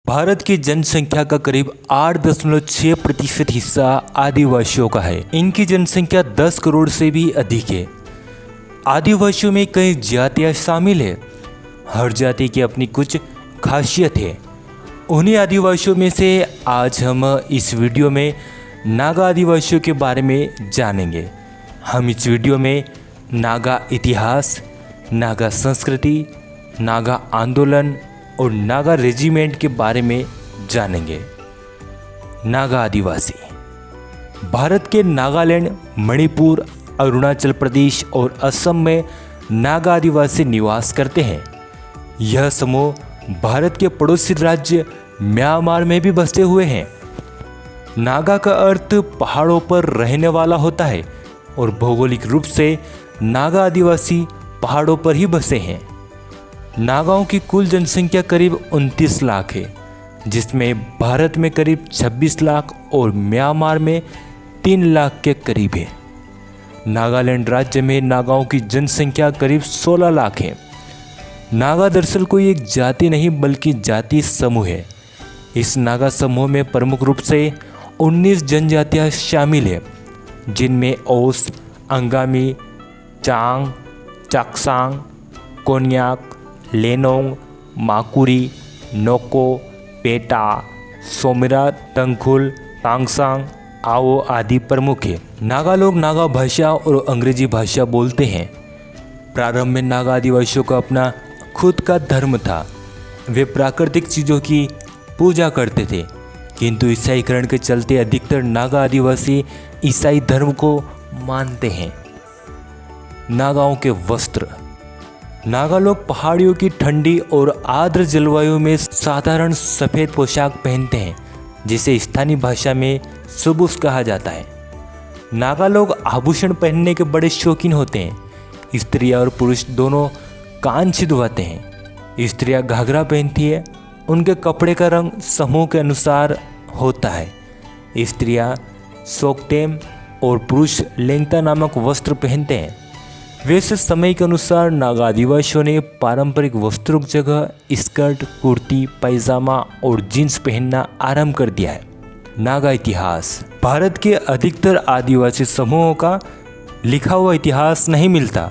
भारत की जनसंख्या का करीब 8.6% हिस्सा आदिवासियों का है। इनकी जनसंख्या 10 करोड़ से भी अधिक है। आदिवासियों में कई जातियां शामिल है। हर जाति की अपनी कुछ खासियत है। उन्हीं आदिवासियों में से आज हम इस वीडियो में नागा आदिवासियों के बारे में जानेंगे। हम इस वीडियो में नागा इतिहास, नागा संस्कृति, नागा आंदोलन और नागा रेजिमेंट के बारे में जानेंगे। नागा आदिवासी भारत के नागालैंड, मणिपुर, अरुणाचल प्रदेश और असम में नागा आदिवासी निवास करते हैं। यह समूह भारत के पड़ोसी राज्य म्यांमार में भी बसे हुए हैं। नागा का अर्थ पहाड़ों पर रहने वाला होता है और भौगोलिक रूप से नागा आदिवासी पहाड़ों पर ही बसे हैं। नागाओं की कुल जनसंख्या करीब 29 लाख है, जिसमें भारत में करीब 26 लाख और म्यांमार में 3 लाख के करीब है। नागालैंड राज्य में नागाओं की जनसंख्या करीब 16 लाख है। नागा दरअसल कोई एक जाति नहीं बल्कि जाति समूह है। इस नागा समूह में प्रमुख रूप से 19 जनजातियां शामिल है, जिनमें ओस, अंगामी, चांग, चाकसांग, कोन्याक, लेनोंग, माकुरी, नोको, पेटा, सोमिरा, तंगखुल, तांगसांग, आओ आदि प्रमुख है। नागा लोग नागा भाषा और अंग्रेजी भाषा बोलते हैं। प्रारंभ में नागा आदिवासियों का अपना खुद का धर्म था। वे प्राकृतिक चीज़ों की पूजा करते थे, किंतु ईसाईकरण के चलते अधिकतर नागा आदिवासी ईसाई धर्म को मानते हैं। नागाओं के वस्त्र। नागा लोग पहाड़ियों की ठंडी और आर्द्र जलवायु में साधारण सफ़ेद पोशाक पहनते हैं, जिसे स्थानीय भाषा में सुबुस कहा जाता है। नागा लोग आभूषण पहनने के बड़े शौकीन होते हैं। स्त्रियां और पुरुष दोनों कान छिदवाते हैं। स्त्रियां घाघरा पहनती है। उनके कपड़े का रंग समूह के अनुसार होता है। स्त्रियां सोकटेम और पुरुष लेंगता नामक वस्त्र पहनते हैं। वैसे समय के अनुसार नागा आदिवासियों ने पारंपरिक वस्त्रों की जगह स्कर्ट, कुर्ती, पैजामा और जीन्स पहनना आरंभ कर दिया है। नागा इतिहास। भारत के अधिकतर आदिवासी समूहों का लिखा हुआ इतिहास नहीं मिलता।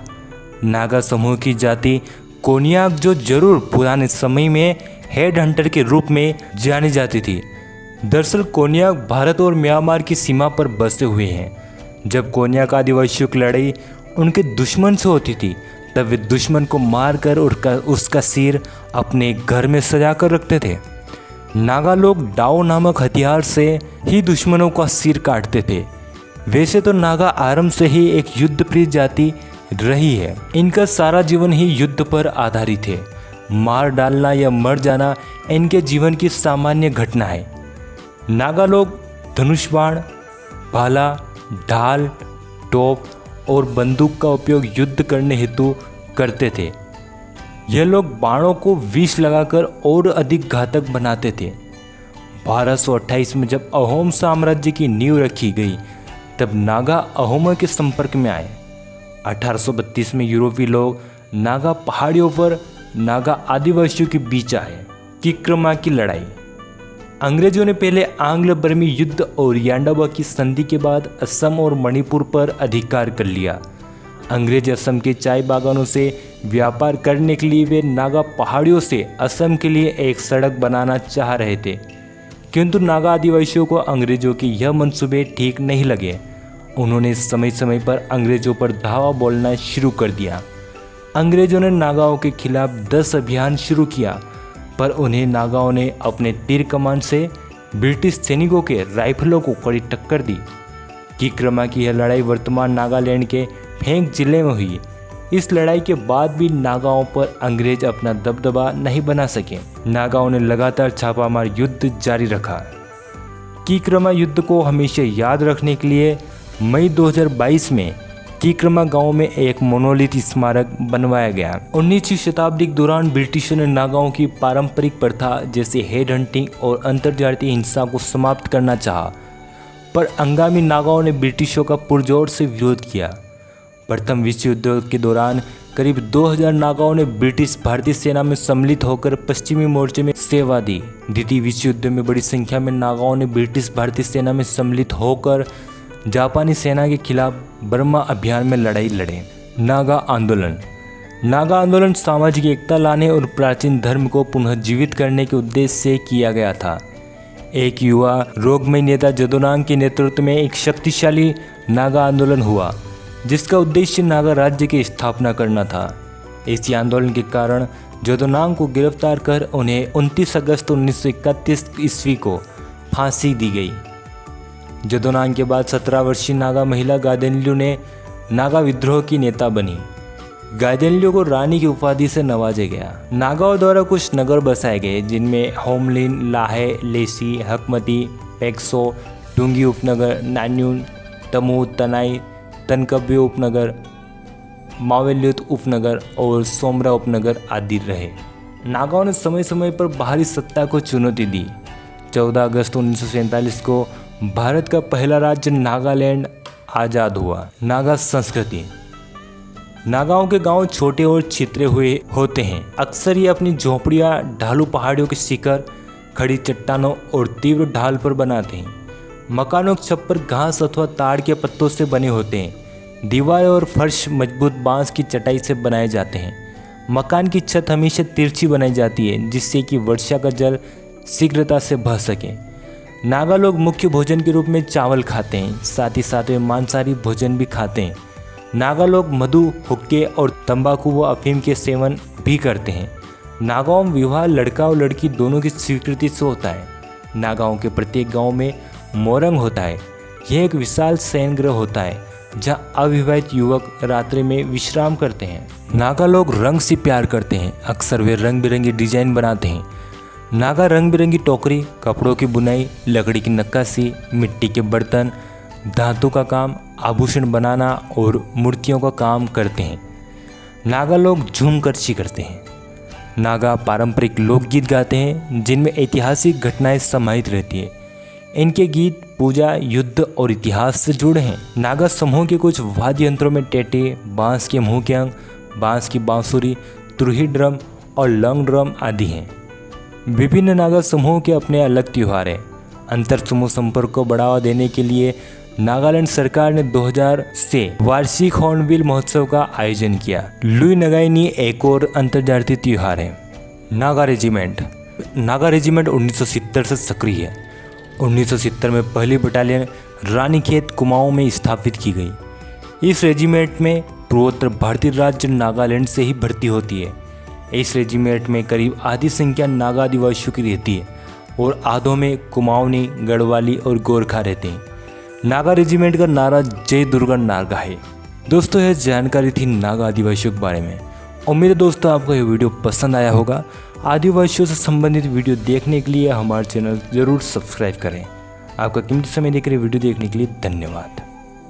नागा समूह की जाति कोन्याक, जो जरूर पुराने समय में हेड हंटर के रूप में जानी जाती थी। दरअसल कोन्याक भारत और म्यांमार की सीमा पर बसे हुए हैं। जब कोन्याक आदिवासियों की लड़ाई उनके दुश्मन से होती थी, तब वे दुश्मन को मारकर उसका सिर अपने घर में सजा कर रखते थे। नागा लोग डाओ नामक हथियार से ही दुश्मनों का सिर काटते थे। वैसे तो नागा आरंभ से ही एक युद्धप्रिय जाति रही है। इनका सारा जीवन ही युद्ध पर आधारित है। मार डालना या मर जाना इनके जीवन की सामान्य घटना है। नागा लोग धनुष बाण, भाला, ढाल, टोप और बंदूक का उपयोग युद्ध करने हेतु करते थे। यह लोग बाणों को विष लगाकर और अधिक घातक बनाते थे। 1228 में जब अहोम साम्राज्य की नींव रखी गई, तब नागा अहोमों के संपर्क में आए। 1832 में यूरोपीय लोग नागा पहाड़ियों पर नागा आदिवासियों के बीच आए। किक्रमा की लड़ाई। अंग्रेजों ने पहले आंग्ल बर्मी युद्ध और यांडाबा की संधि के बाद असम और मणिपुर पर अधिकार कर लिया। अंग्रेज असम के चाय बागानों से व्यापार करने के लिए वे नागा पहाड़ियों से असम के लिए एक सड़क बनाना चाह रहे थे, किंतु नागा आदिवासियों को अंग्रेजों के यह मंसूबे ठीक नहीं लगे। उन्होंने समय समय पर अंग्रेजों पर धावा बोलना शुरू कर दिया। अंग्रेजों ने नागाओं के खिलाफ 10 अभियान शुरू किया, पर उन्हें नागाओं ने अपने तीर कमान से ब्रिटिश सैनिकों के राइफलों को कड़ी टक्कर दी। किक्रमा की यह लड़ाई वर्तमान नागालैंड के फेंग जिले में हुई। इस लड़ाई के बाद भी नागाओं पर अंग्रेज अपना दबदबा नहीं बना सके। नागाओं ने लगातार छापामार युद्ध जारी रखा। किक्रमा युद्ध को हमेशा याद रखने के लिए मई 2022 में किक्रमा गांव में एक मोनोलिथ स्मारक बनवाया गया। 19वीं शताब्दी के दौरान ब्रिटिशों ने नागाओं की पारंपरिक प्रथा जैसे हेड हंटिंग और अंतर्जातीय हिंसा को समाप्त करना चाहा, पर अंगामी नागाओं ने ब्रिटिशों का पुरजोर से विरोध किया। प्रथम विश्व युद्ध के दौरान करीब 2000 नागाओं ने ब्रिटिश भारतीय सेना में सम्मिलित होकर पश्चिमी मोर्चे में सेवा दी। द्वितीय विश्व युद्ध में बड़ी संख्या में नागाओं ने ब्रिटिश भारतीय सेना में सम्मिलित होकर जापानी सेना के खिलाफ बर्मा अभियान में लड़ाई लड़े। नागा आंदोलन सामाजिक एकता लाने और प्राचीन धर्म को पुनर्जीवित करने के उद्देश्य से किया गया था। एक युवा रोगमय नेता जदोनांग के नेतृत्व में एक शक्तिशाली नागा आंदोलन हुआ, जिसका उद्देश्य नागा राज्य की स्थापना करना था। इसी आंदोलन के कारण जदोनांग को गिरफ्तार कर उन्हें 29 अगस्त 1931 ईस्वी को फांसी दी गई। जदोनांग के बाद 17 वर्षीय नागा महिला गादेन्ल्यू ने नागा विद्रोह की नेता बनी। गादेन्ल्यू को रानी की उपाधि से नवाजा गया। नागाओं द्वारा कुछ नगर बसाए गए, जिनमें होमलिन, लाहे, लेसी, हकमती, पेक्सो, टुंगी उपनगर, नान्यून, तमू, तनाई, तनकब्यो उपनगर, मावेल्युत उपनगर और सोमरा उपनगर आदि रहे। नागाओं ने समय समय पर बाहरी सत्ता को चुनौती दी। 14 अगस्त 1947 को भारत का पहला राज्य नागालैंड आज़ाद हुआ। नागा संस्कृति। नागाओं के गांव छोटे और छितरे हुए होते हैं। अक्सर ये अपनी झोपड़ियाँ ढालू पहाड़ियों के शिखर, खड़ी चट्टानों और तीव्र ढाल पर बनाते हैं। मकानों के छप्पर घास अथवा ताड़ के पत्तों से बने होते हैं। दीवारें और फर्श मजबूत बांस की चटाई से बनाए जाते हैं। मकान की छत हमेशा तिरछी बनाई जाती है, जिससे कि वर्षा का जल शीघ्रता से बह सके। नागा लोग मुख्य भोजन के रूप में चावल खाते हैं, साथ ही साथ वे मांसाहारी भोजन भी खाते हैं। नागा लोग मधु, हुक्के और तंबाकू व अफीम के सेवन भी करते हैं। नागाओं में विवाह लड़का और लड़की दोनों की स्वीकृति से होता है। नागाओं के प्रत्येक गांव में मोरंग होता है। यह एक विशाल शयनगृह होता है, जहां अविवाहित युवक रात्रि में विश्राम करते हैं। नागा लोग रंग से प्यार करते हैं। अक्सर वे रंग बिरंगी डिजाइन बनाते हैं। नागा रंग बिरंगी टोकरी, कपड़ों की बुनाई, लकड़ी की नक्काशी, मिट्टी के बर्तन, धातु का काम, आभूषण बनाना और मूर्तियों का काम करते हैं। नागा लोग झूम कर्ची करते हैं। नागा पारंपरिक लोकगीत गाते हैं, जिनमें ऐतिहासिक घटनाएं समाहित रहती है। इनके गीत पूजा, युद्ध और इतिहास से जुड़े हैं। नागा समूह के कुछ वाद्य यंत्रों में टेटे, बांस के मुँह के अंग, बांस की बांसुरी, तुरही ड्रम और लॉन्ग ड्रम आदि हैं। विभिन्न नागा समूहों के अपने अलग त्यौहार हैं। अंतर समूह संपर्क को बढ़ावा देने के लिए नागालैंड सरकार ने 2000 से वार्षिक हॉर्नबिल महोत्सव का आयोजन किया। लुई नगाई एक और अंतर्जातीय त्यौहार है। नागा रेजिमेंट 1970 से सक्रिय है। 1970 में पहली बटालियन रानीखेत कुमाऊं में स्थापित की गई। इस रेजिमेंट में पूर्वोत्तर भारतीय राज्य नागालैंड से ही भर्ती होती है। इस रेजिमेंट में करीब आधी संख्या नागा आदिवासियों की रहती है और आधों में कुमाऊनी, गढ़वाली और गोरखा रहते हैं। नागा रेजिमेंट का नारा जय दुर्गा नागा है। दोस्तों, यह जानकारी थी नागा आदिवासियों के बारे में। उम्मीद है दोस्तों आपको यह वीडियो पसंद आया होगा। आदिवासियों से संबंधित वीडियो देखने के लिए हमारे चैनल जरूर सब्सक्राइब करें। आपका कीमती समय देकर वीडियो देखने के लिए धन्यवाद।